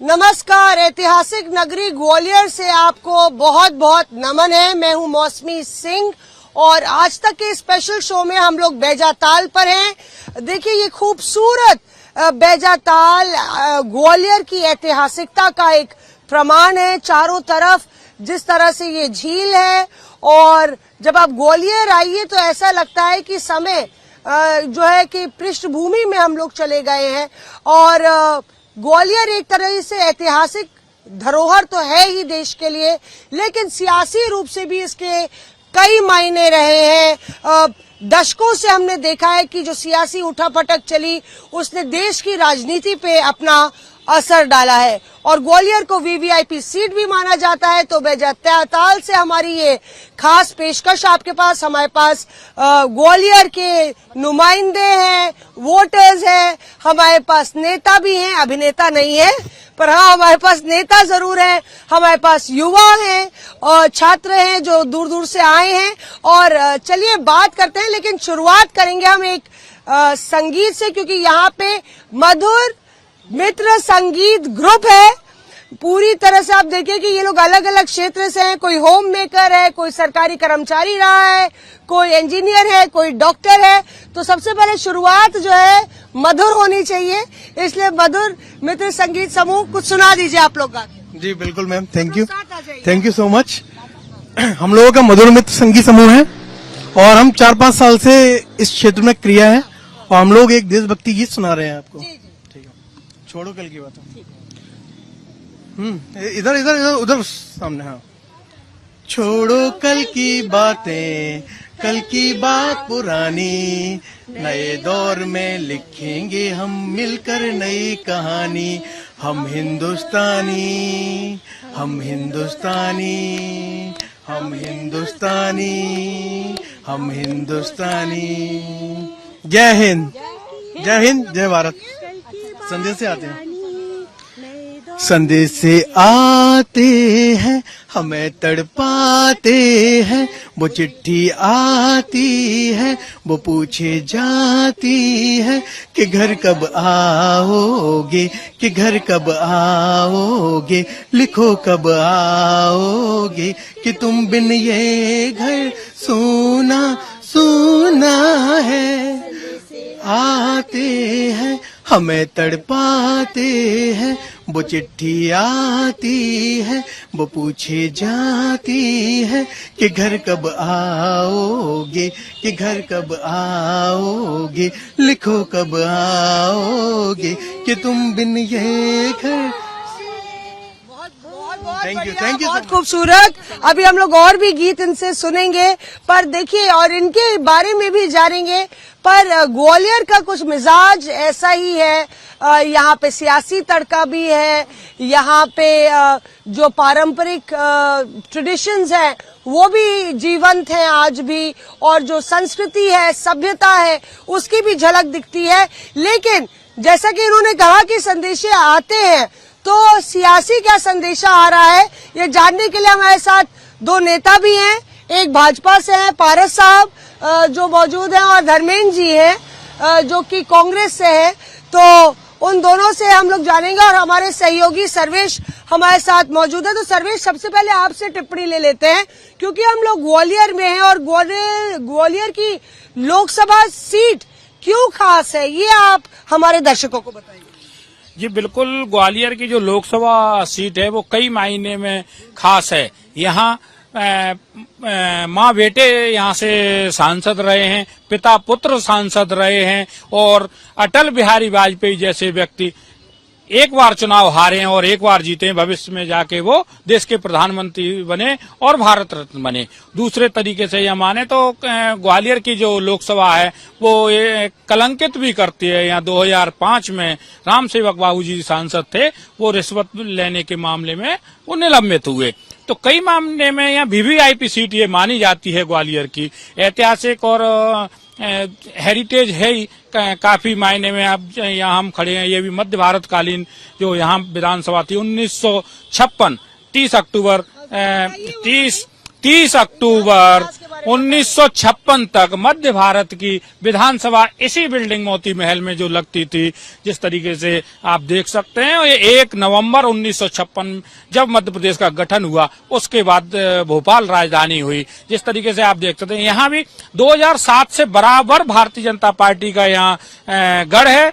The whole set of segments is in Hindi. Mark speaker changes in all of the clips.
Speaker 1: नमस्कार। ऐतिहासिक नगरी ग्वालियर से आपको बहुत बहुत नमन है। मैं हूं मौसमी सिंह और आज तक के स्पेशल शो में हम लोग बैजाताल पर हैं। देखिए ये खूबसूरत बैजाताल ग्वालियर की ऐतिहासिकता का एक प्रमाण है। चारों तरफ जिस तरह से ये झील है और जब आप ग्वालियर आइए तो ऐसा लगता है कि समय जो है कि पृष्ठभूमि में हम लोग चले गए हैं। और ग्वालियर एक तरह से ऐतिहासिक धरोहर तो है ही देश के लिए, लेकिन सियासी रूप से भी इसके कई मायने रहे हैं। दशकों से हमने देखा है कि जो सियासी उठापटक चली उसने देश की राजनीति पे अपना असर डाला है और ग्वालियर को वीवीआईपी सीट भी माना जाता है। तो बैजाताल से हमारी ये खास पेशकश आपके पास। हमारे पास ग्वालियर के नुमाइंदे हैं, वोटर्स हैं, हमारे पास नेता भी हैं, अभिनेता नहीं है पर हाँ हमारे पास नेता जरूर है। हमारे पास युवा हैं और छात्र हैं जो दूर दूर से आए हैं। और चलिए बात करते हैं, लेकिन शुरुआत करेंगे हम एक संगीत से, क्योंकि यहाँ पे मधुर मित्र संगीत ग्रुप है। पूरी तरह से आप देखिए कि ये लोग अलग अलग क्षेत्र से हैं। कोई होम मेकर है, कोई सरकारी कर्मचारी रहा है, कोई इंजीनियर है, कोई डॉक्टर है। तो सबसे पहले शुरुआत जो है मधुर होनी चाहिए, इसलिए मधुर मित्र संगीत समूह कुछ सुना दीजिए आप लोग।
Speaker 2: जी बिल्कुल ma'am, thank you so much. हम लोगों का मधुर मित्र संगीत समूह है और हम 4-5 साल से इस क्षेत्र में क्रिया है और हम लोग एक देशभक्ति गीत सुना रहे हैं आपको। ठीक है, छोड़ो कल की बात। इधर इधर इधर उधर सामने। हाँ, छोड़ो कल की बातें, कल की बात पुरानी, नए दौर में लिखेंगे हम मिलकर नई कहानी। हम हिंदुस्तानी, हम हिंदुस्तानी, हम हिंदुस्तानी, हम हिंदुस्तानी। जय हिंद, जय हिंद, जय भारत। संदेश से आते हैं, संदेश से आते हैं, हमें तड़पाते हैं। वो चिट्ठी आती है, वो पूछे जाती है कि घर कब आओगे, कि घर कब आओगे, लिखो कब आओगे, कि तुम बिन ये घर सूना सूना है। आते हैं, हमें तड़पाते हैं, वो चिट्ठी आती है, वो पूछे जाती है कि घर कब आओगे, कि घर कब आओगे, लिखो कब आओगे, कि तुम बिन ये घर। Thank you.
Speaker 1: बहुत खूबसूरत। अभी हम लोग और भी गीत इनसे सुनेंगे, पर देखिए और इनके बारे में भी जानेंगे। पर ग्वालियर का कुछ मिजाज ऐसा ही है। यहाँ पे सियासी तड़का भी है, यहाँ पे जो पारंपरिक ट्रेडिशंस हैं वो भी जीवंत हैं आज भी, और जो संस्कृति है, सभ्यता है, उसकी भी झलक दिखती है। लेकिन जैसा कि इन्होंने कहा कि संदेशे आते हैं, तो सियासी क्या संदेशा आ रहा है ये जानने के लिए हमारे साथ दो नेता भी हैं। एक भाजपा से हैं पारस साहब जो मौजूद हैं, और धर्मेंद्र जी हैं जो कि कांग्रेस से हैं। तो उन दोनों से हम लोग जानेंगे और हमारे सहयोगी सर्वेश हमारे साथ मौजूद है। तो सर्वेश, सबसे पहले आपसे टिप्पणी ले लेते हैं, क्योंकि हम लोग ग्वालियर में हैं और ग्वालियर की लोकसभा सीट क्यों खास है, ये आप हमारे दर्शकों को बताइए।
Speaker 3: जी बिल्कुल, ग्वालियर की जो लोकसभा सीट है वो कई मायने में खास है। यहाँ माँ बेटे यहाँ से सांसद रहे हैं, पिता पुत्र सांसद रहे हैं, और अटल बिहारी वाजपेयी जैसे व्यक्ति एक बार चुनाव हारे हैं और एक बार जीते हैं। भविष्य में जाके वो देश के प्रधानमंत्री बने और भारत रत्न बने। दूसरे तरीके से यह माने तो ग्वालियर की जो लोकसभा है वो कलंकित भी करती है। यहाँ 2005 में राम सेवक बाबू जी सांसद थे, वो रिश्वत लेने के मामले में वो निलंबित हुए। तो कई मामले में यहाँ वीवीआईपी सीट ये मानी जाती है ग्वालियर की। ऐतिहासिक और हेरिटेज है ही काफी मायने में। अब यहाँ हम खड़े हैं, ये भी मध्य भारत कालीन जो यहाँ विधानसभा थी 1956, 30 अक्टूबर
Speaker 1: बारे में
Speaker 3: 1956 तक मध्य भारत की विधानसभा इसी बिल्डिंग मोती महल में जो लगती थी, जिस तरीके से आप देख सकते हैं, ये 1 नवंबर 1956 जब मध्य प्रदेश का गठन हुआ उसके बाद भोपाल राजधानी हुई। जिस तरीके से आप देख सकते हैं यहाँ भी 2007 से बराबर भारतीय जनता पार्टी का यहाँ गढ़ है।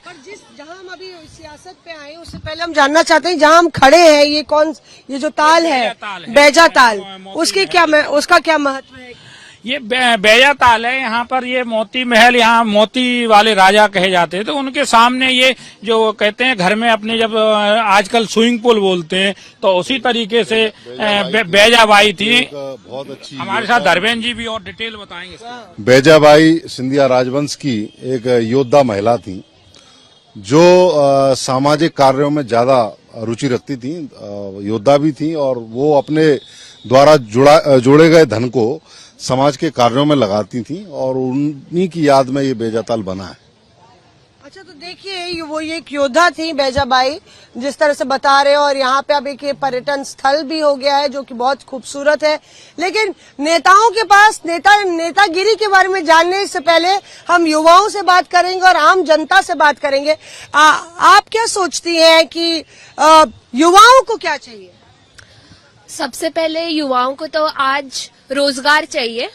Speaker 1: जहाँ हम अभी सियासत पे आए उससे पहले हम जानना चाहते हैं जहाँ हम खड़े हैं ये जो ताल है बैजा ताल, उसका क्या महत्व है?
Speaker 3: ये बैजा ताल है। यहाँ पर ये मोती महल, यहाँ मोती वाले राजा कहे जाते हैं, तो उनके सामने ये जो कहते हैं घर में अपने जब आजकल स्विमिंग पूल बोलते हैं, तो उसी तरीके से बैजाबाई थी।
Speaker 4: बहुत अच्छी
Speaker 3: हमारे साथ धर्मेंद्र जी भी और डिटेल बताएंगे।
Speaker 4: बैजाबाई सिंधिया राजवंश की एक योद्धा महिला थी जो सामाजिक कार्यों में ज्यादा रुचि रखती थी, योद्धा भी थी, और वो अपने द्वारा जोड़े गए धन को समाज के कार्यों में लगाती थी, और उन्हीं की याद में ये बैजाताल बना है।
Speaker 1: अच्छा, तो देखिए वो ये एक योद्धा थी बैजाबाई, जिस तरह से बता रहे हो, और यहाँ पे अब एक पर्यटन स्थल भी हो गया है जो कि बहुत खूबसूरत है। लेकिन नेताओं के पास नेतागिरी के बारे में जानने से पहले हम युवाओं से बात करेंगे और आम जनता से बात करेंगे। आप क्या सोचती हैं कि युवाओं को क्या चाहिए?
Speaker 5: सबसे पहले युवाओं को तो आज रोजगार चाहिए।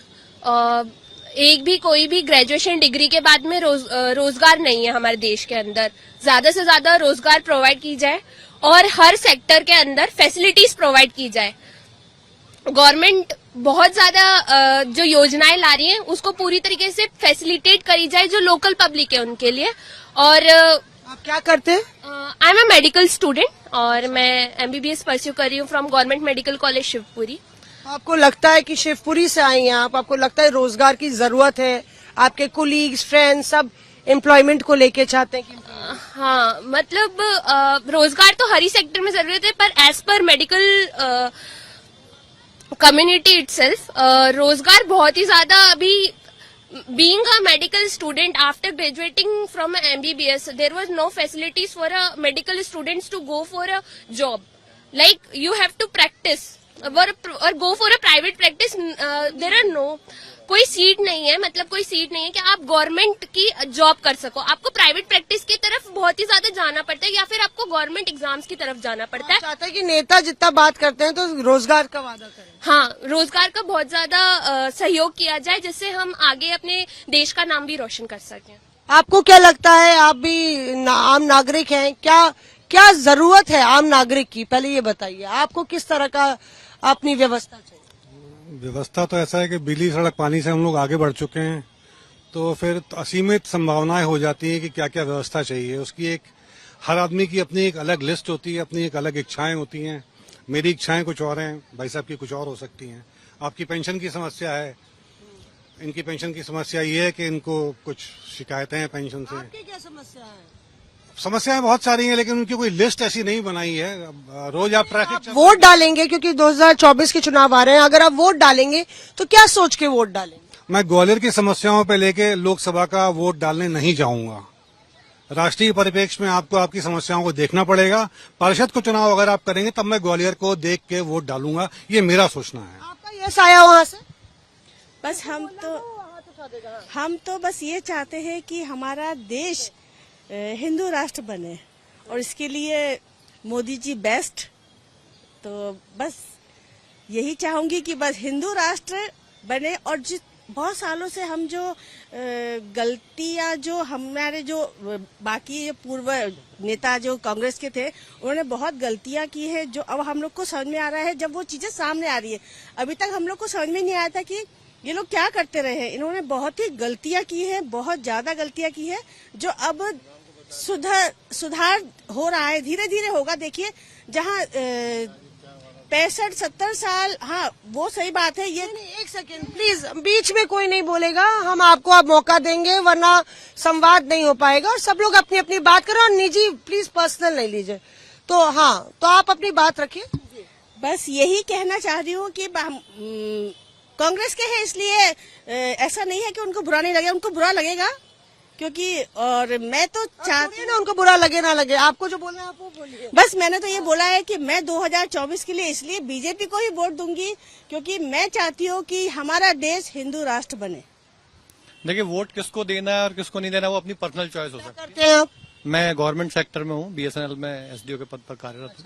Speaker 5: कोई भी ग्रेजुएशन डिग्री के बाद में रोजगार नहीं है हमारे देश के अंदर। ज्यादा से ज्यादा रोजगार प्रोवाइड की जाए और हर सेक्टर के अंदर फैसिलिटीज प्रोवाइड की जाए। गवर्नमेंट बहुत ज्यादा जो योजनाएं ला रही है उसको पूरी तरीके से फैसिलिटेट करी जाए जो लोकल पब्लिक है उनके लिए। और
Speaker 1: आप क्या करते हैं?
Speaker 5: I am a medical student और मैं MBBS परस्यू कर रही हूँ from government medical college Shivpuri.
Speaker 1: आपको लगता है कि शिवपुरी से आई हैं आपको लगता है रोजगार की जरूरत है? आपके कोलीग्स, फ्रेंड्स सब एम्प्लॉयमेंट को लेके चाहते हैं कि
Speaker 5: हाँ, मतलब रोजगार तो हर ही सेक्टर में जरूरत है, पर as per medical community itself रोजगार बहुत ही ज्यादा अभी। Being a medical student after graduating from a MBBS, there was no facilities for a medical students to go for a job. Like you have to practice or go for a private practice. There are no कोई सीट नहीं है, मतलब कोई सीट नहीं है कि आप गवर्नमेंट की जॉब कर सको। आपको प्राइवेट प्रैक्टिस की तरफ बहुत ही ज्यादा जाना पड़ता है या फिर आपको गवर्नमेंट एग्जाम्स की तरफ जाना पड़ता है।
Speaker 1: चाहता है कि नेता जितना बात करते हैं तो रोजगार का वादा करें।
Speaker 5: हाँ, रोजगार का बहुत ज्यादा सहयोग किया जाए जिससे हम आगे अपने देश का नाम भी रोशन कर सकें।
Speaker 1: आपको क्या लगता है? आप भी आम नागरिक हैं, क्या जरूरत है आम नागरिक की? पहले ये बताइए, आपको किस तरह का अपनी व्यवस्था चाहिए?
Speaker 6: व्यवस्था तो ऐसा है कि बिजली, सड़क, पानी से हम लोग आगे बढ़ चुके हैं, तो फिर असीमित संभावनाएं हो जाती हैं कि क्या क्या व्यवस्था चाहिए। उसकी एक हर आदमी की अपनी एक अलग लिस्ट होती है, अपनी एक अलग इच्छाएं होती हैं। मेरी इच्छाएं कुछ और हैं, भाई साहब की कुछ और हो सकती हैं। आपकी पेंशन की समस्या है, इनकी पेंशन की समस्या ये है कि इनको कुछ शिकायतें हैं पेंशन से।
Speaker 1: आपकी क्या समस्या है?
Speaker 6: समस्याएं बहुत सारी हैं, लेकिन उनकी कोई लिस्ट ऐसी नहीं बनाई है। रोज आप ट्रैफिक
Speaker 1: वोट डालेंगे क्योंकि 2024 के चुनाव आ रहे हैं, अगर आप वोट डालेंगे तो क्या सोच के वोट डालेंगे?
Speaker 6: मैं ग्वालियर की समस्याओं पे लेके लोकसभा का वोट डालने नहीं जाऊंगा। राष्ट्रीय परिप्रेक्ष्य में आपको आपकी समस्याओं को देखना पड़ेगा। पार्षद को चुनाव अगर आप करेंगे तब मैं ग्वालियर को देख के वोट डालूंगा, ये मेरा सोचना है।
Speaker 1: आपका यस आया वहाँ से?
Speaker 7: बस हम तो बस ये चाहते हैं कि हमारा देश हिंदू राष्ट्र बने और इसके लिए मोदी जी बेस्ट। तो बस यही चाहूंगी कि बस हिंदू राष्ट्र बने और जिस बहुत सालों से हम जो गलतियां जो हमारे जो बाकी पूर्व नेता जो कांग्रेस के थे उन्होंने बहुत गलतियां की है जो अब हम लोग को समझ में आ रहा है। जब वो चीजें सामने आ रही है, अभी तक हम लोग को समझ में नहीं आया था कि ये लोग क्या करते रहे हैं। इन्होंने बहुत ही गलतियां की है, बहुत ज्यादा गलतियां की है जो अब सुधार हो रहा है, धीरे धीरे होगा। देखिए जहाँ 65-70 साल, हाँ वो सही बात है। ये
Speaker 1: एक सेकेंड प्लीज, बीच में कोई नहीं बोलेगा, हम आपको अब मौका देंगे वरना संवाद नहीं हो पाएगा और सब लोग अपनी अपनी बात करें और निजी प्लीज पर्सनल नहीं लीजिए। तो हाँ, तो आप अपनी बात रखिए।
Speaker 7: बस यही कहना चाह रही हूँ कि कांग्रेस के हैं इसलिए ऐसा नहीं है कि उनको बुरा नहीं लगेगा, उनको बुरा लगेगा क्योंकि और मैं तो चाहती
Speaker 1: ना उनको बुरा लगे ना लगे, आपको जो बोलना है आप वो बोलिए।
Speaker 7: बस मैंने तो ये बोला है कि मैं 2024 के लिए इसलिए बीजेपी को ही वोट दूंगी क्योंकि मैं चाहती हूँ कि हमारा देश हिंदू राष्ट्र बने।
Speaker 8: देखिए, वोट किसको देना है और किसको नहीं देना वो अपनी पर्सनल चॉइस हो सकती है।
Speaker 1: करते हैं आप?
Speaker 8: मैं गवर्नमेंट सेक्टर में हूँ, बीएसएनएल में एसडीओ के पद पर कार्यरत हूँ।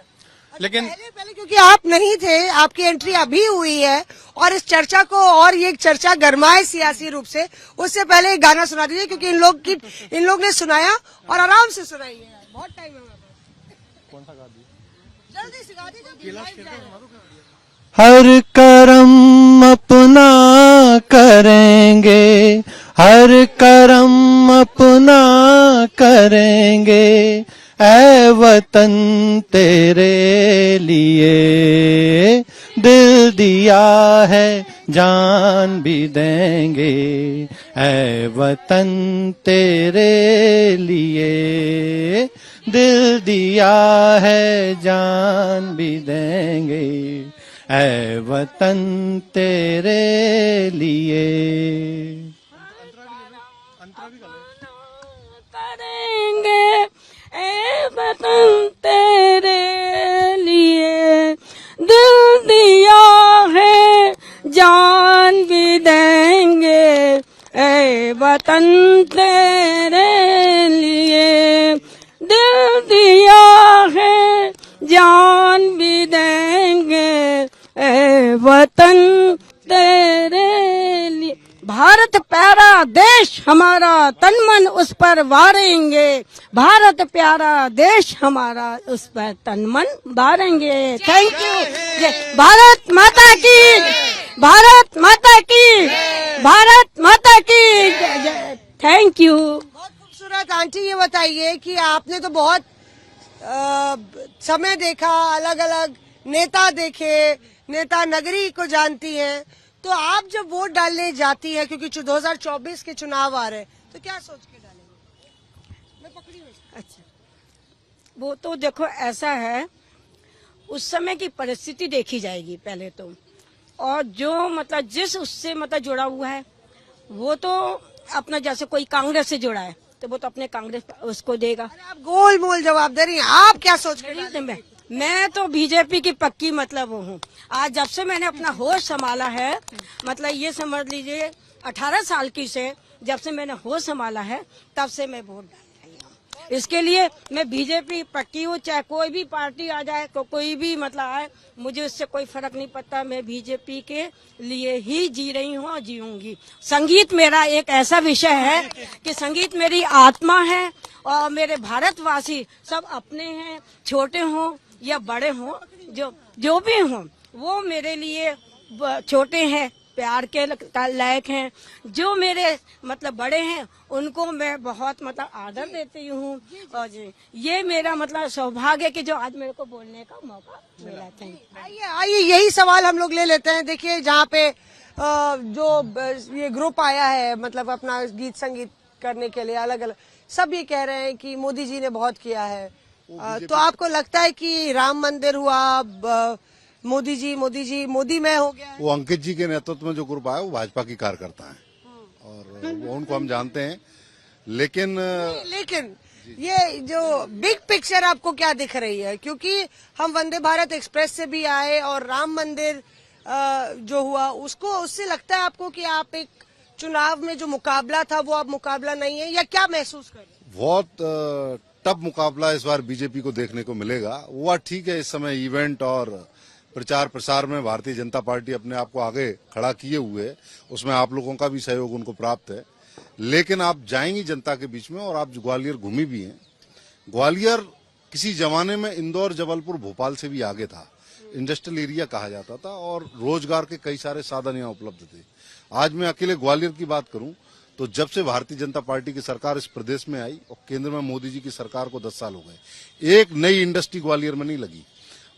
Speaker 8: लेकिन
Speaker 1: पहले क्योंकि आप नहीं थे, आपकी एंट्री अभी हुई है और इस चर्चा को और ये चर्चा गरमाए सियासी रूप से, उससे पहले एक गाना सुना दीजिए क्योंकि इन लोग ने सुनाया और आराम से सुनाई है, बहुत टाइम है हमारे पास।
Speaker 8: कौन सा गा दिया?
Speaker 1: जल्दी सिखा दीजिए।
Speaker 2: हर कर्म अपना करेंगे, हर कर्म अपना करेंगे, ऐ वतन तेरे लिए दिल दिया है जान भी देंगे, ऐ वतन तेरे लिए दिल दिया है जान भी देंगे, ऐ वतन तेरे लिए।
Speaker 9: करेंगे ऐ वतन तेरे लिए दिल दिया है जान भी देंगे, ऐ वतन तेरे लिए दिल दिया है जान भी देंगे, ऐ वतन तेरे लिए। भारत प्यारा देश हमारा, तन मन उस पर वारेंगे, भारत प्यारा देश हमारा, उस पर तन मन वारेंगे। Thank you. भारत माता की, भारत माता की, भारत माता की। Thank you.
Speaker 1: बहुत खूबसूरत। आंटी ये बताइए कि आपने तो बहुत समय देखा, अलग अलग नेता देखे, नेता नगरी को जानती हैं, तो आप जब वोट डालने जाती है, क्योंकि 2024 के चुनाव आ रहे हैं, तो क्या सोच के डालेंगे? मैं पकड़ी हुई।
Speaker 9: अच्छा, वो तो देखो ऐसा है, उस समय की परिस्थिति देखी जाएगी पहले तो, और जो मतलब जिस उससे मतलब जुड़ा हुआ है वो तो अपना, जैसे कोई कांग्रेस से जुड़ा है तो वो तो अपने कांग्रेस उसको देगा।
Speaker 1: अरे आप गोल मोल जवाब दे रही हैं, आप क्या सोच के डालेंगे?
Speaker 9: मैं तो बीजेपी की पक्की मतलब हूँ। आज जब से मैंने अपना होश संभाला है, मतलब ये समझ लीजिए 18 साल की से जब से मैंने होश संभाला है तब से मैं वोट डाल रही हूँ। इसके लिए मैं बीजेपी पक्की हूँ, चाहे कोई भी पार्टी आ जाए, कोई भी मतलब आए, मुझे उससे कोई फर्क नहीं पड़ता। मैं बीजेपी के लिए ही जी रही हूँ और जीऊंगी। संगीत मेरा एक ऐसा विषय है कि संगीत मेरी आत्मा है और मेरे भारतवासी सब अपने हैं, छोटे हों या बड़े हों, जो भी हों, वो मेरे लिए छोटे हैं प्यार के लायक हैं, जो मेरे मतलब बड़े हैं उनको मैं बहुत मतलब आदर देती हूँ। और ये मेरा मतलब सौभाग्य है कि जो आज मेरे को बोलने का मौका मिला था।
Speaker 1: आइए यही सवाल हम लोग ले लेते हैं। देखिए, जहाँ पे जो ये ग्रुप आया है, मतलब अपना गीत संगीत करने के लिए, अलग अलग सब ये कह रहे हैं कि मोदी जी ने बहुत किया है, तो आपको लगता है कि राम मंदिर हुआ, मोदी में हो गया है?
Speaker 4: वो अंकित जी के नेतृत्व में जो ग्रुप आया वो भाजपा की कार्यकर्ता है और वो उनको हम जानते हैं, लेकिन
Speaker 1: ये जो बिग पिक्चर आपको क्या दिख रही है? क्योंकि हम वंदे भारत एक्सप्रेस से भी आए और राम मंदिर जो हुआ उसको, उससे लगता है आपको कि आप एक चुनाव में जो मुकाबला था वो अब मुकाबला नहीं है, या क्या महसूस कर रहे हैं?
Speaker 4: बहुत टफ मुकाबला इस बार बीजेपी को देखने को मिलेगा। वो ठीक है, इस समय इवेंट और प्रचार प्रसार में भारतीय जनता पार्टी अपने आप को आगे खड़ा किए हुए है, उसमें आप लोगों का भी सहयोग उनको प्राप्त है। लेकिन आप जाएंगी जनता के बीच में, और आप ग्वालियर घूमी भी हैं। ग्वालियर किसी जमाने में इंदौर, जबलपुर, भोपाल से भी आगे था, इंडस्ट्रियल एरिया कहा जाता था और रोजगार के कई सारे साधन यहाँ उपलब्ध थे। आज मैं अकेले ग्वालियर की बात करूं तो जब से भारतीय जनता पार्टी की सरकार इस प्रदेश में आई और केंद्र में मोदी जी की सरकार को 10 साल हो गए, एक नई इंडस्ट्री ग्वालियर में नहीं लगी।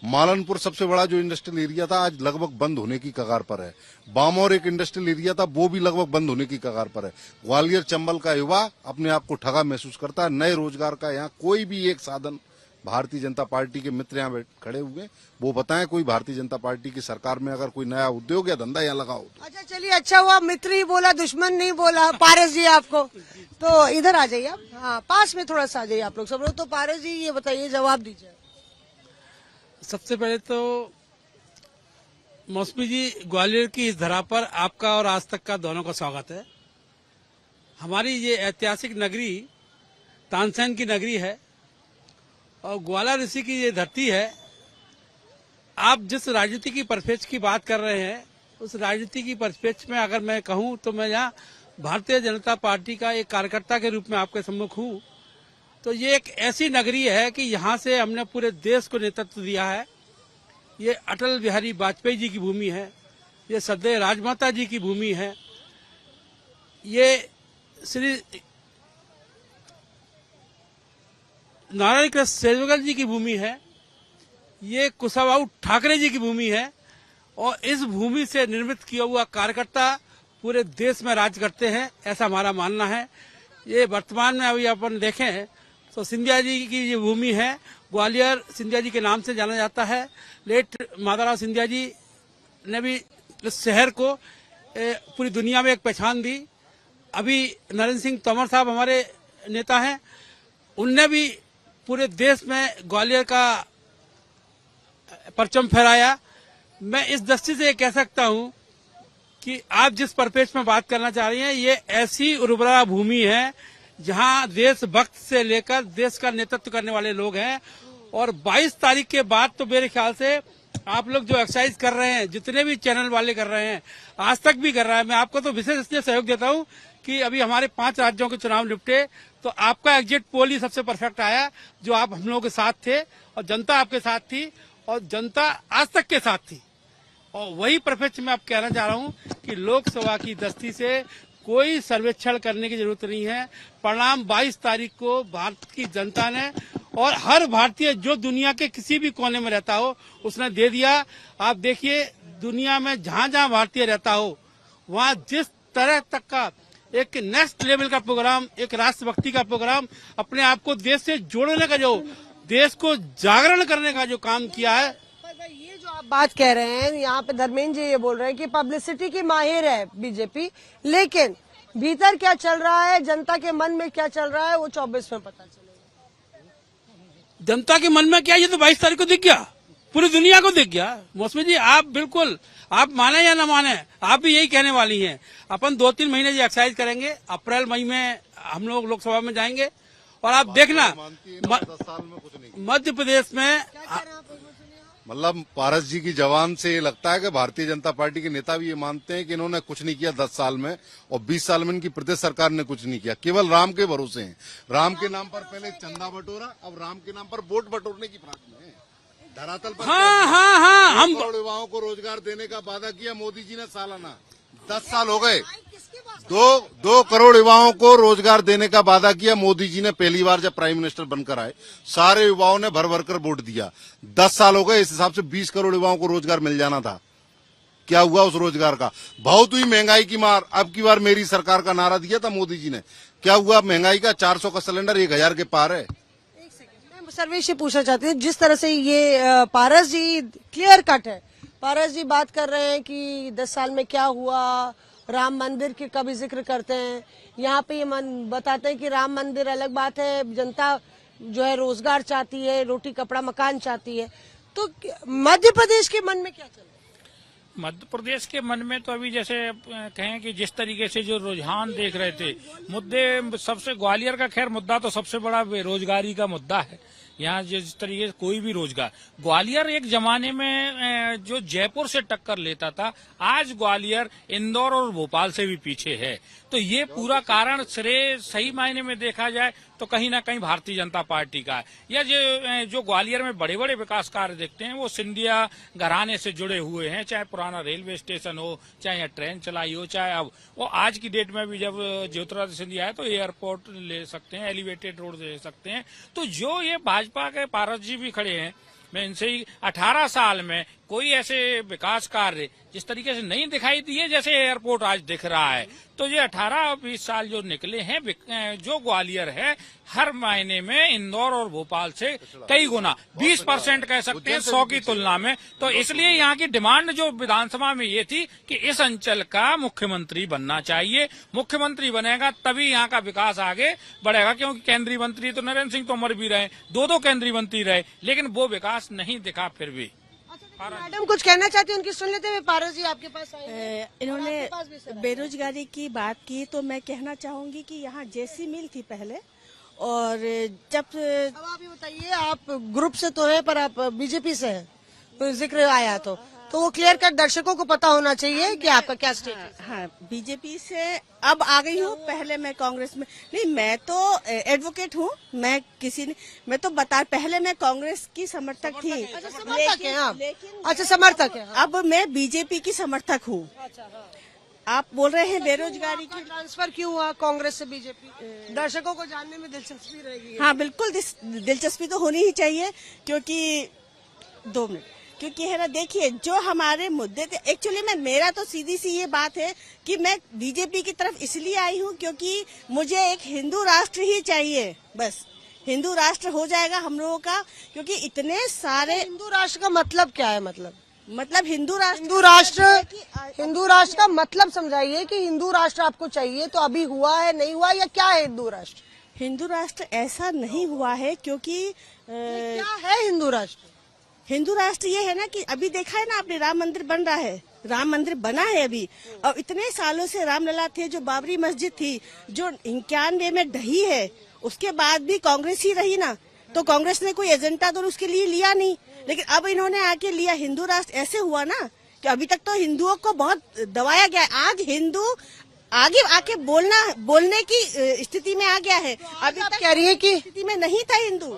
Speaker 4: मालनपुर सबसे बड़ा जो इंडस्ट्रियल एरिया था आज लगभग बंद होने की कगार पर है। बामौर एक इंडस्ट्रियल एरिया था, वो भी लगभग बंद होने की कगार पर है। ग्वालियर चंबल का युवा अपने आप को ठगा महसूस करता है। नए रोजगार का यहाँ कोई भी एक साधन भारतीय जनता पार्टी के मित्र यहाँ खड़े हुए हैं, वो बताएं कोई भारतीय जनता पार्टी की सरकार में अगर कोई नया उद्योग या धंधा यहाँ लगा हो।
Speaker 1: अच्छा चलिए, अच्छा हुआ मित्र ही बोला, दुश्मन नहीं बोला पारस जी आपको। तो इधर आ जाइए आप, हाँ पास में थोड़ा सा आ जाइए आप लोग सब लोग। तो पारस जी ये बताइए, जवाब दीजिए।
Speaker 10: सबसे पहले तो मौसमी जी, ग्वालियर की इस धरा पर आपका और आज तक का दोनों का स्वागत है। हमारी ये ऐतिहासिक नगरी तानसेन की नगरी है और ग्वाला ऋषि की ये धरती है। आप जिस राजनीति की परिप्रेक्ष्य की बात कर रहे हैं, उस राजनीति की परिप्रेक्ष्य में अगर मैं कहूं तो मैं यहाँ भारतीय जनता पार्टी का एक कार्यकर्ता के रूप में आपके सम्मुख हूं। तो ये एक ऐसी नगरी है कि यहाँ से हमने पूरे देश को नेतृत्व दिया है। ये अटल बिहारी वाजपेयी जी की भूमि है, ये सदैव राजमाता जी की भूमि है, ये श्री नारायण कृष्ण सेजवगल जी की भूमि है, ये कुशाभाऊ ठाकरे जी की भूमि है। और इस भूमि से निर्मित किया हुआ कार्यकर्ता पूरे देश में राज करते हैं, ऐसा हमारा मानना है। ये वर्तमान में अभी अपन देखें तो सिंधिया जी की ये भूमि है। ग्वालियर सिंधिया जी के नाम से जाना जाता है। लेट माधवराव सिंधिया जी ने भी इस शहर को पूरी दुनिया में एक पहचान दी। अभी नरेंद्र सिंह तोमर साहब हमारे नेता हैं, उनने भी पूरे देश में ग्वालियर का परचम फहराया। मैं इस दृष्टि से कह सकता हूं कि आप जिस परिप्रेक्ष्य में बात करना चाह रही हैं, ये ऐसी उर्वरा भूमि है जहां देशभक्त से लेकर देश का नेतृत्व करने वाले लोग हैं। और 22 तारीख के बाद तो मेरे ख्याल से आप लोग जो एक्सरसाइज कर रहे हैं, जितने भी चैनल वाले कर रहे हैं, आज तक भी कर रहा है, मैं आपको तो विशेष इसलिए सहयोग देता हूं कि अभी हमारे 5 राज्यों के चुनाव निपटे तो आपका एग्जिट पोल ही सबसे परफेक्ट आया, जो आप हम लोगों के साथ थे और जनता आपके साथ थी और जनता आज तक के साथ थी। और वही परिप्रेक्ष्य में आप कहना चाह रहा हूं कि लोकसभा की दृष्टि से कोई सर्वेक्षण करने की जरूरत नहीं है। परिणाम 22 तारीख को भारत की जनता ने और हर भारतीय जो दुनिया के किसी भी कोने में रहता हो उसने दे दिया। आप देखिए, दुनिया में जहां जहां भारतीय रहता हो वहां जिस तरह तक का एक नेक्स्ट लेवल का प्रोग्राम, एक राष्ट्रभक्ति का प्रोग्राम, अपने आप को देश से जोड़ने का, जो देश को जागरण करने का जो काम किया है।
Speaker 1: ये जो आप बात कह रहे हैं, यहाँ पे धर्मेंद्र जी ये बोल रहे हैं कि पब्लिसिटी की माहिर है बीजेपी, लेकिन भीतर क्या चल रहा है, जनता के मन में क्या चल रहा है, वो 24 में पता चलेगा।
Speaker 10: जनता के मन में क्या, ये तो 22 तारीख को दिख गया, पूरी दुनिया को दिख गया। मौसमी जी, आप बिल्कुल, आप माने या न माने, आप भी यही कहने वाली हैं। अपन 2-3 महीने जो एक्सरसाइज करेंगे, अप्रैल मई में हम लोग लोकसभा में जाएंगे और आप देखना मध्य प्रदेश में,
Speaker 4: मतलब पारस जी की जवान से ये लगता है कि भारतीय जनता पार्टी के नेता भी ये मानते हैं कि इन्होंने कुछ नहीं किया 10 साल में, और 20 साल में इनकी प्रदेश सरकार ने कुछ नहीं किया, केवल राम के भरोसे हैं। राम के नाम पर पहले चंदा बटोरा, अब राम के नाम पर वोट बटोरने की प्रार्थना है। धरातल पर हम करोड़ युवाओं को रोजगार देने का वादा किया मोदी जी ने सालाना, 10 साल हो गए। 2 करोड़ युवाओं को रोजगार देने का वादा किया मोदी जी ने पहली बार जब प्राइम मिनिस्टर बनकर आए। सारे युवाओं ने भर भर कर वोट दिया। 10 साल हो गए, इस हिसाब से 20 करोड़ युवाओं को रोजगार मिल जाना था। क्या हुआ उस रोजगार का? बहुत हुई महंगाई की मार। अब की बार मेरी सरकार का नारा दिया था मोदी जी ने, क्या हुआ महंगाई का? 400 का सिलेंडर 1000 के पार है।
Speaker 1: सर्वेश ये पूछना चाहते हैं, जिस तरह से ये पारस जी क्लियर कट है, पारस जी बात कर रहे हैं कि 10 साल में क्या हुआ, राम मंदिर के कभी जिक्र करते हैं, यहाँ पे ये बताते हैं कि राम मंदिर अलग बात है, जनता जो है रोजगार चाहती है, रोटी कपड़ा मकान चाहती है। तो मध्य प्रदेश के मन में क्या चल रहा है?
Speaker 3: मध्य प्रदेश के मन में तो अभी जैसे कहें कि जिस तरीके से जो रुझान देख रहे थे, मुद्दे सबसे, ग्वालियर का खैर मुद्दा तो सबसे बड़ा बेरोजगारी का मुद्दा है। यहाँ जिस तरीके से कोई भी रोजगार, ग्वालियर एक जमाने में जो जयपुर से टक्कर लेता था, आज ग्वालियर इंदौर और भोपाल से भी पीछे है। तो ये पूरा कारण श्रेय सही मायने में देखा जाए तो कहीं ना कहीं भारतीय जनता पार्टी का है। या जो ग्वालियर में बड़े बड़े विकास कार्य देखते हैं वो सिंधिया घराने से जुड़े हुए हैं, चाहे पुराना रेलवे स्टेशन हो, चाहे यहाँ ट्रेन चलाई हो, चाहे अब वो आज की डेट में भी जब ज्योतिरादित्य सिंधिया है तो एयरपोर्ट ले सकते हैं, एलिवेटेड रोड ले सकते हैं। तो जो ये भाजपा के पारस जी भी खड़े हैं, मैं इनसे ही 18 साल में कोई ऐसे विकास कार्य जिस तरीके से नहीं दिखाई दिए जैसे एयरपोर्ट आज दिख रहा है। तो ये 18-20 साल जो निकले हैं, जो ग्वालियर है हर महीने में इंदौर और भोपाल से कई गुना 20% कह सकते हैं 100 की तुलना में। तो इसलिए यहाँ की डिमांड जो विधानसभा में ये थी कि इस अंचल का मुख्यमंत्री बनना चाहिए। मुख्यमंत्री बनेगा तभी यहाँ का विकास आगे बढ़ेगा, क्योंकि केंद्रीय मंत्री तो नरेंद्र सिंह तोमर भी रहे, दो केंद्रीय मंत्री रहे, लेकिन वो विकास नहीं दिखा। फिर भी
Speaker 1: मैडम कुछ कहना चाहती हैं, उनकी सुन लेते हुए। पारस जी आपके पास आए हैं।
Speaker 7: इन्होंने बेरोजगारी की बात की तो मैं कहना चाहूंगी कि यहाँ जेसी मिल थी पहले, और जब
Speaker 1: अब आप ये बताइए, आप ग्रुप से तो है पर आप बीजेपी से हैं, तो जिक्र आया तो वो क्लियर कट दर्शकों को पता होना चाहिए कि आपका क्या स्टेट है।
Speaker 7: हाँ, बीजेपी से अब आ गई हूँ, पहले मैं कांग्रेस में नहीं, मैं तो एडवोकेट हूँ, मैं तो पहले मैं कांग्रेस की समर्थक थी,
Speaker 1: समर्थक हैं आप? अच्छा, समर्थक है।
Speaker 7: अब मैं बीजेपी की समर्थक हूँ। आप बोल रहे हैं बेरोजगारी की
Speaker 1: ट्रांसफर क्यों हुआ कांग्रेस से बीजेपी? दर्शकों को जानने में दिलचस्पी रहेगी।
Speaker 7: हाँ बिल्कुल, दिलचस्पी तो होनी ही चाहिए, क्योंकि 2 मिनट, क्योंकि है ना, देखिए जो हमारे मुद्दे थे, एक्चुअली मेरा तो सीधी सी ये बात है कि मैं बीजेपी की तरफ इसलिए आई हूँ क्योंकि मुझे एक हिंदू राष्ट्र ही चाहिए। बस हिंदू राष्ट्र हो जाएगा हम लोगों का, क्योंकि इतने सारे
Speaker 1: हिंदू राष्ट्र का मतलब क्या है? मतलब
Speaker 7: हिंदू
Speaker 1: राष्ट्र का मतलब समझाइए कि हिंदू राष्ट्र आपको चाहिए, तो अभी हुआ है, नहीं हुआ, या क्या है हिंदू राष्ट्र?
Speaker 7: हिंदू राष्ट्र ऐसा नहीं हुआ है, क्योंकि
Speaker 1: क्या है हिंदू राष्ट्र?
Speaker 7: हिंदू राष्ट्र ये है ना कि अभी देखा है ना आपने, राम मंदिर बन रहा है, राम मंदिर बना है अभी, और इतने सालों से रामलला थे, जो बाबरी मस्जिद थी जो 91 में ढही है, उसके बाद भी कांग्रेस ही रही ना, तो कांग्रेस ने कोई एजेंडा तो उसके लिए लिया नहीं, लेकिन अब इन्होंने आके लिया। हिंदू राष्ट्र ऐसे हुआ ना कि अभी तक तो हिंदुओं को बहुत दबाया गया है, आज हिंदू आगे आके बोलने की स्थिति में आ गया है। अभी
Speaker 1: आप कह रही है कि
Speaker 7: स्थिति में नहीं था हिंदू।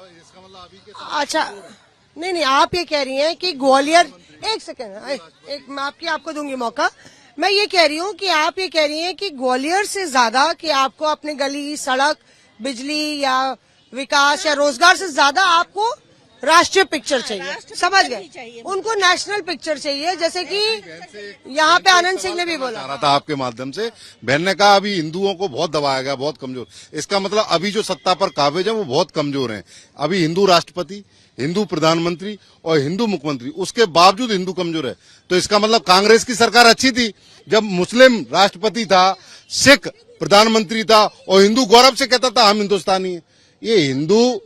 Speaker 1: अच्छा, नहीं, आप ये कह रही हैं कि ग्वालियर, एक सेकंड, मैं आपको दूंगी मौका। मैं ये कह रही हूँ कि आप ये कह रही हैं कि ग्वालियर से ज्यादा कि आपको अपने गली, सड़क, बिजली या विकास या रोजगार से ज्यादा आपको राष्ट्रीय पिक्चर चाहिए। समझ गए? उनको नेशनल पिक्चर चाहिए, जैसे कि यहाँ पे आनंद सिंह ने भी बोला
Speaker 4: रहा था आपके माध्यम से। बहन ने कहा अभी हिंदुओं को बहुत दबाया गया, बहुत कमजोर। इसका मतलब अभी जो सत्ता पर काबिज है वो बहुत कमजोर हैं। अभी हिंदू राष्ट्रपति, हिंदू प्रधानमंत्री और हिंदू मुख्यमंत्री, उसके बावजूद हिंदू कमजोर है। तो इसका मतलब कांग्रेस की सरकार अच्छी थी जब मुस्लिम राष्ट्रपति था, सिख प्रधानमंत्री था और हिंदू गौरव से कहता था हम हिंदुस्तानी हैं। ये हिंदू,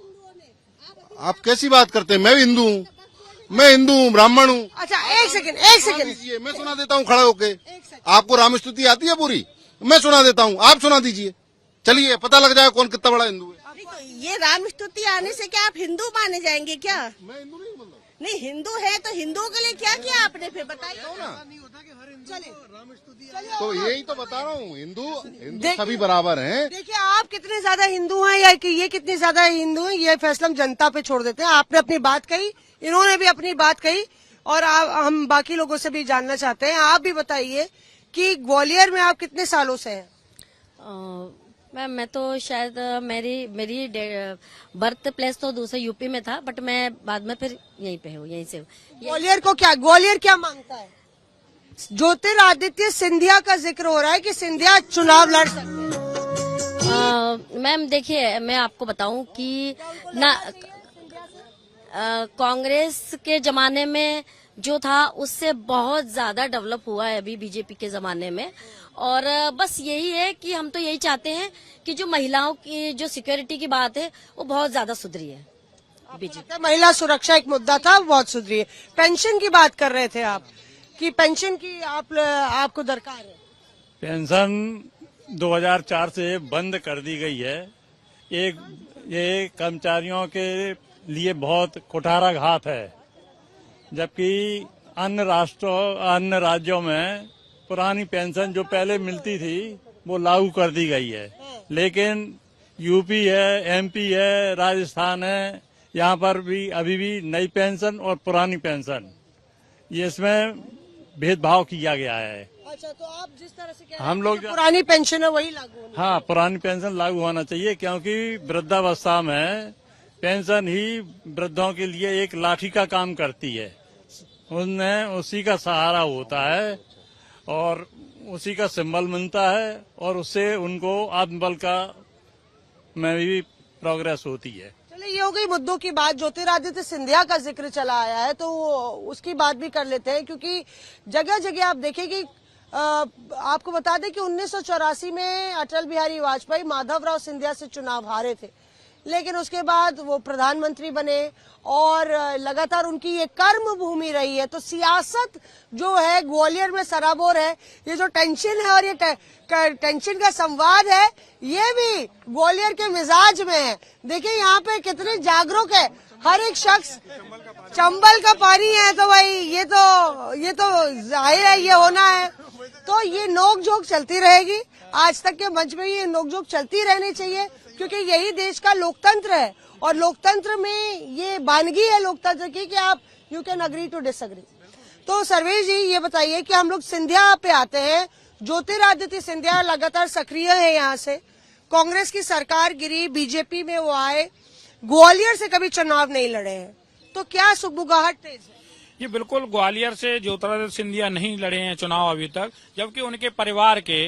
Speaker 4: आप कैसी बात करते हैं? मैं भी हिंदू हूँ, मैं हिंदू हूँ, ब्राह्मण हूँ।
Speaker 1: अच्छा, एक सेकंड,
Speaker 4: मैं सुना देता हूँ खड़ा होके। आपको रामस्तुति आती है पूरी? मैं सुना देता हूँ, आप सुना दीजिए। चलिए, पता लग जाएगा कौन कितना बड़ा हिंदू है।
Speaker 7: ये राम स्तुति आने से क्या आप हिंदू माने जाएंगे क्या?
Speaker 4: मैं हिंदू नहीं बोल रहा।
Speaker 7: नहीं, हिंदू है तो हिंदुओं के लिए क्या किया आपने, फिर बताइए
Speaker 4: ना। तो यही तो बता रहा हूँ, हिंदू सभी बराबर हैं।
Speaker 1: देखिए, आप कितने ज्यादा हिंदू हैं या कि ये कितने ज्यादा हिंदू हैं, ये फैसला हम जनता पे छोड़ देते हैं। आपने अपनी बात कही, इन्होंने भी अपनी बात कही, और हम बाकी लोगों से भी जानना चाहते हैं। आप भी बताइए कि ग्वालियर में आप कितने सालों से हैं?
Speaker 11: मैम, मैं तो शायद मेरी बर्थ प्लेस तो दूसरे यूपी में था, बट मैं बाद में फिर यहीं पे हूँ, यहीं से।
Speaker 1: ग्वालियर क्या मांगता है? ज्योतिरादित्य सिंधिया का जिक्र हो रहा है कि सिंधिया चुनाव लड़ सकते हैं।
Speaker 11: मैम देखिए, मैं आपको बताऊं कि ना कांग्रेस के जमाने में जो था उससे बहुत ज्यादा डेवलप हुआ है अभी बीजेपी के जमाने में। और बस यही है कि हम तो यही चाहते हैं कि जो महिलाओं की जो सिक्योरिटी की बात है वो बहुत ज्यादा सुधरी है बीजेपी।
Speaker 1: महिला सुरक्षा एक मुद्दा था, बहुत सुधरी है। पेंशन की बात कर रहे थे आप कि पेंशन की आपको दरकार है।
Speaker 12: पेंशन 2004 से बंद कर दी गई है। ये कर्मचारियों के लिए बहुत कुठाराघात है, जबकि अन्य राज्यों में पुरानी पेंशन जो पहले मिलती थी वो लागू कर दी गई है। लेकिन यूपी है, एमपी है, राजस्थान है, यहाँ पर भी अभी भी नई पेंशन और पुरानी पेंशन, ये इसमें भेदभाव किया गया है।
Speaker 1: अच्छा, तो आप जिस तरह से कह रहे हैं
Speaker 12: हम लोग
Speaker 1: पुरानी पेंशन है वही लागू होनी।
Speaker 12: हाँ, पुरानी पेंशन लागू होना चाहिए, क्योंकि वृद्धावस्था में पेंशन ही वृद्धों के लिए एक लाठी का काम करती है। उन्हें उसी का सहारा होता है और उसी का सिंबल मिलता है और उससे उनको आत्मबल का में भी प्रोग्रेस होती है।
Speaker 1: चलिए, ये हो गई मुद्दों की बात। ज्योतिरादित्य सिंधिया का जिक्र चला आया है तो उसकी बात भी कर लेते हैं, क्योंकि जगह जगह आप देखें कि आपको बता दें कि 1984 में अटल बिहारी वाजपेयी माधवराव सिंधिया से चुनाव हारे थे, लेकिन उसके बाद वो प्रधानमंत्री बने और लगातार उनकी ये कर्म भूमि रही है। तो सियासत जो है ग्वालियर में सराबोर है। ये जो टेंशन है और ये टेंशन का संवाद है, ये भी ग्वालियर के मिजाज में है। देखिए यहाँ पे कितने जागरूक है हर एक शख्स। चंबल का पानी है तो भाई ये तो जाहिर है ये होना है। तो ये नोकझोंक चलती रहेगी। आज तक के मंच में ये नोकझोंक चलती रहनी चाहिए, क्योंकि यही देश का लोकतंत्र है और लोकतंत्र में ये वानगी है लोकतंत्र की कि आप you can agree to disagree. तो सर्वेश जी ये बताइए कि हम लोग सिंधिया पे आते हैं। ज्योतिरादित्य सिंधिया लगातार सक्रिय है यहाँ से। कांग्रेस की सरकार गिरी, बीजेपी में वो आए, ग्वालियर से कभी चुनाव नहीं लड़े हैं, तो क्या सुगबुगाहट तेज है?
Speaker 3: ये बिल्कुल ग्वालियर से ज्योतिरादित्य सिंधिया नहीं लड़े हैं चुनाव अभी तक, जबकि उनके परिवार के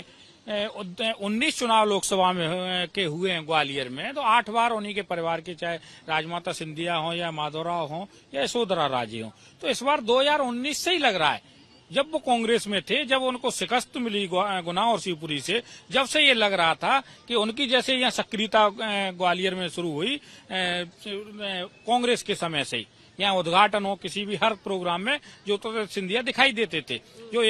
Speaker 3: 19 चुनाव लोकसभा में के हुए हैं ग्वालियर में। तो 8 बार उन्हीं के परिवार के, चाहे राजमाता सिंधिया हो या माधवराव हो या यशोधरा राजे हो। तो इस बार 2019 से ही लग रहा है, जब वो कांग्रेस में थे, जब उनको शिकस्त मिली गुना और शिवपुरी से, जब से ये लग रहा था कि उनकी जैसे यहाँ सक्रियता ग्वालियर में शुरू हुई कांग्रेस के समय से ही। यहाँ उद्घाटन हो किसी भी हर प्रोग्राम में ज्योतिरादित्य सिंधिया दिखाई देते थे, जो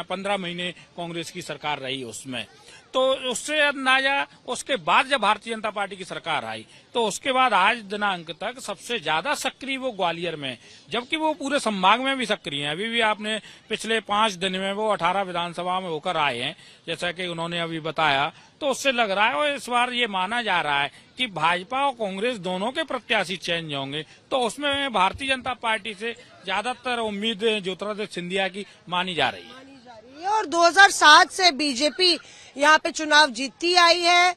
Speaker 3: 15 महीने कांग्रेस की सरकार रही उसमें। तो उससे अंदाजा उसके बाद जब भारतीय जनता पार्टी की सरकार आई तो उसके बाद आज दिनांक तक सबसे ज्यादा सक्रिय वो ग्वालियर में, जबकि वो पूरे संभाग में भी सक्रिय हैं। अभी भी आपने पिछले 5 दिन में वो 18 विधानसभा में होकर आए हैं, जैसा कि उन्होंने अभी बताया। तो उससे लग रहा है और इस बार ये माना जा रहा है कि भाजपा और कांग्रेस दोनों के प्रत्याशी चेंज होंगे, तो उसमें भारतीय जनता पार्टी से ज्यादातर उम्मीद ज्योतिरादित्य सिंधिया की मानी जा रही है।
Speaker 1: और 2007 से बीजेपी यहाँ पे चुनाव जीतती आई है।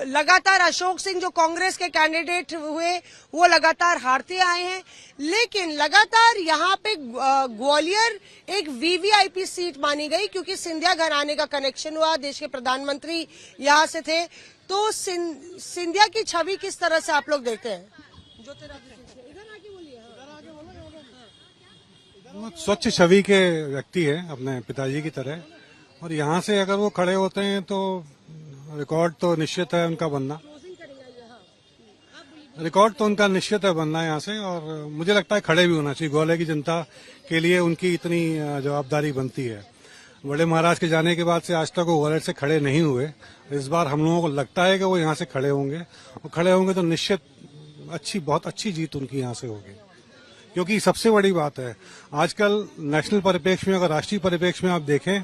Speaker 1: लगातार अशोक सिंह जो कांग्रेस के कैंडिडेट हुए वो लगातार हारते आए हैं, लेकिन लगातार यहाँ पे ग्वालियर एक वीवीआईपी सीट मानी गई, क्योंकि सिंधिया घराने का कनेक्शन हुआ, देश के प्रधानमंत्री यहाँ से थे। तो सिंधिया की छवि किस तरह से आप लोग देखते हैं?
Speaker 6: स्वच्छ छवि के व्यक्ति है अपने पिताजी की तरह, और यहाँ से अगर वो खड़े होते हैं तो रिकॉर्ड तो निश्चित है उनका बनना, रिकॉर्ड तो उनका निश्चित है बनना यहाँ से। और मुझे लगता है खड़े भी होना चाहिए। ग्वालियर की जनता के लिए उनकी इतनी जवाबदारी बनती है। बड़े महाराज के जाने के बाद से आज तक वो ग्वालियर से खड़े नहीं हुए। इस बार हम लोगों को लगता है कि वो यहाँ से खड़े होंगे, और खड़े होंगे तो निश्चित बहुत अच्छी जीत उनकी यहाँ से होगी। क्योंकि सबसे बड़ी बात है आजकल नेशनल परिप्रेक्ष्य में, अगर राष्ट्रीय परिप्रेक्ष्य में आप देखें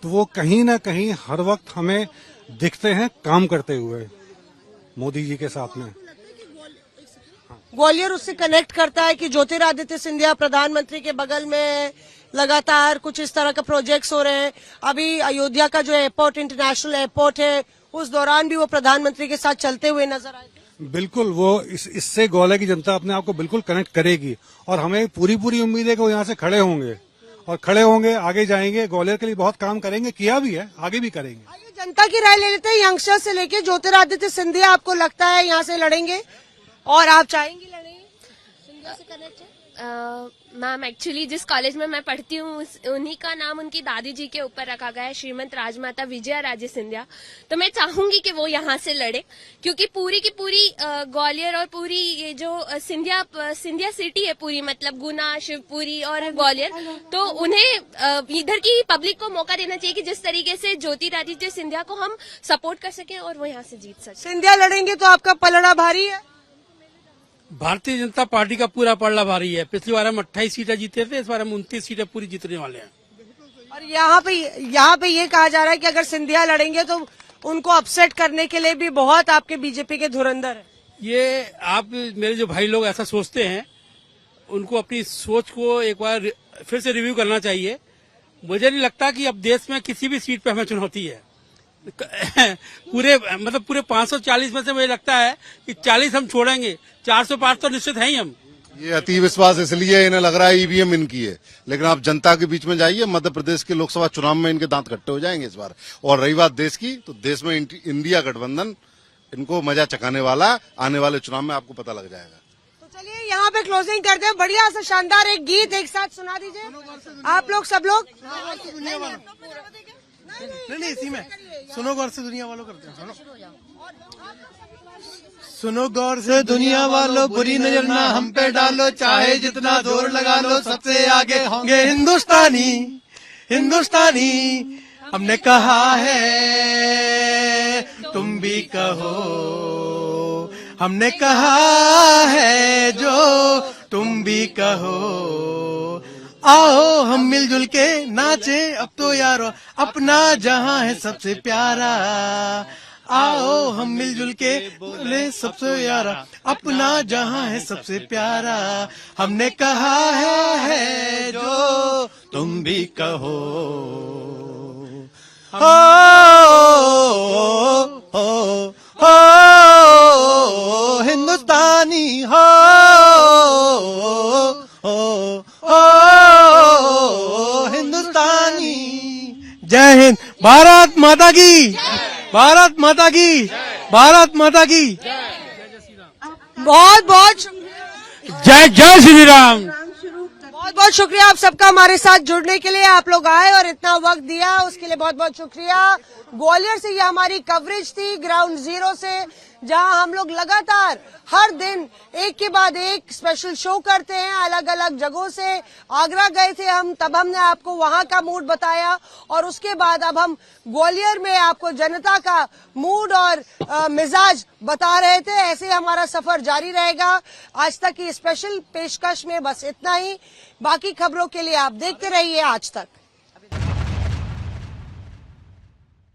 Speaker 6: तो वो कहीं ना कहीं हर वक्त हमें दिखते हैं काम करते हुए मोदी जी के साथ में।
Speaker 1: ग्वालियर उससे कनेक्ट करता है कि ज्योतिरादित्य सिंधिया प्रधानमंत्री के बगल में लगातार कुछ इस तरह के प्रोजेक्ट्स हो रहे हैं। अभी अयोध्या का जो एयरपोर्ट, इंटरनेशनल एयरपोर्ट है, उस दौरान भी वो प्रधानमंत्री के साथ चलते हुए नजर आए।
Speaker 6: बिल्कुल, वो इससे ग्वालियर की जनता अपने आप को बिल्कुल कनेक्ट करेगी, और हमें पूरी उम्मीद है कि वो यहाँ से खड़े होंगे, और खड़े होंगे, आगे जाएंगे, ग्वालियर के लिए बहुत काम करेंगे, किया भी है, आगे भी करेंगे।
Speaker 1: आइए जनता की राय ले लेते हैं। यंगस्टर से लेके ज्योतिरादित्य सिंधिया आपको लगता है यहाँ से लड़ेंगे और आप चाहेंगी लड़ेंगे सिंधिया से कनेक्ट है?
Speaker 5: मैम, एक्चुअली जिस कॉलेज में मैं पढ़ती हूँ उन्हीं का नाम उनकी दादी जी के ऊपर रखा गया है, श्रीमंत राजमाता विजया राजे सिंधिया। तो मैं चाहूंगी कि वो यहाँ से लड़े, क्योंकि पूरी की पूरी ग्वालियर और पूरी ये जो सिंधिया सिटी है पूरी, मतलब गुना, शिवपुरी और ग्वालियर, तो उन्हें इधर की पब्लिक को मौका देना चाहिए कि जिस तरीके से ज्योतिरादित्य सिंधिया को हम सपोर्ट कर सके और वो यहाँ से जीत सके।
Speaker 1: सिंधिया लड़ेंगे तो आपका पलड़ा भारी है?
Speaker 10: भारतीय जनता पार्टी का पूरा पलड़ा भारी है। पिछली बार हम 28 सीटें जीते थे, इस बार हम 29 सीटें पूरी जीतने वाले हैं।
Speaker 1: और यहाँ पे ये कहा जा रहा है कि अगर सिंधिया लड़ेंगे तो उनको अपसेट करने के लिए भी बहुत आपके बीजेपी के धुरंधर है।
Speaker 10: ये आप मेरे जो भाई लोग ऐसा सोचते हैं, उनको अपनी सोच को एक बार फिर से रिव्यू करना चाहिए। मुझे नहीं लगता कि अब देश में किसी भी सीट पे हमें चुनौती है। पूरे 540 में से मुझे लगता है कि 40 हम छोड़ेंगे, 400 पार तो निश्चित है ही हम।
Speaker 4: ये अति विश्वास इसलिए इन्हें लग रहा है ईवीएम इनकी है, लेकिन आप जनता के बीच में जाइए, मध्य प्रदेश के लोकसभा चुनाव में इनके दांत खट्टे हो जाएंगे इस बार। और रही बात देश की, तो देश में इंडिया गठबंधन इनको मजा चखाने वाला, आने वाले चुनाव में आपको पता लग जाएगा।
Speaker 1: तो चलिए यहाँ पे क्लोजिंग करते हैं। बढ़िया सा शानदार एक गीत एक साथ सुना दीजिए आप लोग, सब लोग।
Speaker 2: नहीं, इसी में सुनो गौर से दुनिया वालों करते हैं। सुनो गौर से दुनिया वालों, बुरी नजर ना हम पे डालो, चाहे जितना जोर लगा लो, सबसे आगे होंगे हिंदुस्तानी। हिंदुस्तानी हमने कहा है, तुम भी कहो, हमने कहा है जो तुम भी कहो। आओ हम मिलजुल के नाचे अब तो यारो, अपना जहां है सबसे प्यारा। आओ हम मिलजुल के बोले सबसे यारा, अपना जहां है सबसे प्यारा। हमने कहा है जो तुम भी कहो। हो हो हिंदुस्तानी हो हिंदुस्तानी। जय हिंद, भारत माता की, भारत माता की, भारत माता की।
Speaker 1: बहुत बहुत
Speaker 10: जय जय श्री राम।
Speaker 1: बहुत बहुत शुक्रिया आप सबका हमारे साथ जुड़ने के लिए। आप लोग आए और इतना वक्त दिया, उसके लिए बहुत बहुत शुक्रिया। ग्वालियर से ये हमारी कवरेज थी, ग्राउंड जीरो से, जहां हम लोग लगातार हर दिन एक के बाद एक स्पेशल शो करते हैं। अलग अलग जगहों से आगरा गए थे हम, तब हमने आपको वहां का मूड बताया, और उसके बाद अब हम ग्वालियर में आपको जनता का मूड और मिजाज बता रहे थे। ऐसे हमारा सफर जारी रहेगा। आज तक की स्पेशल पेशकश में बस इतना ही। बाकी खबरों के लिए आप देखते रहिए आज तक।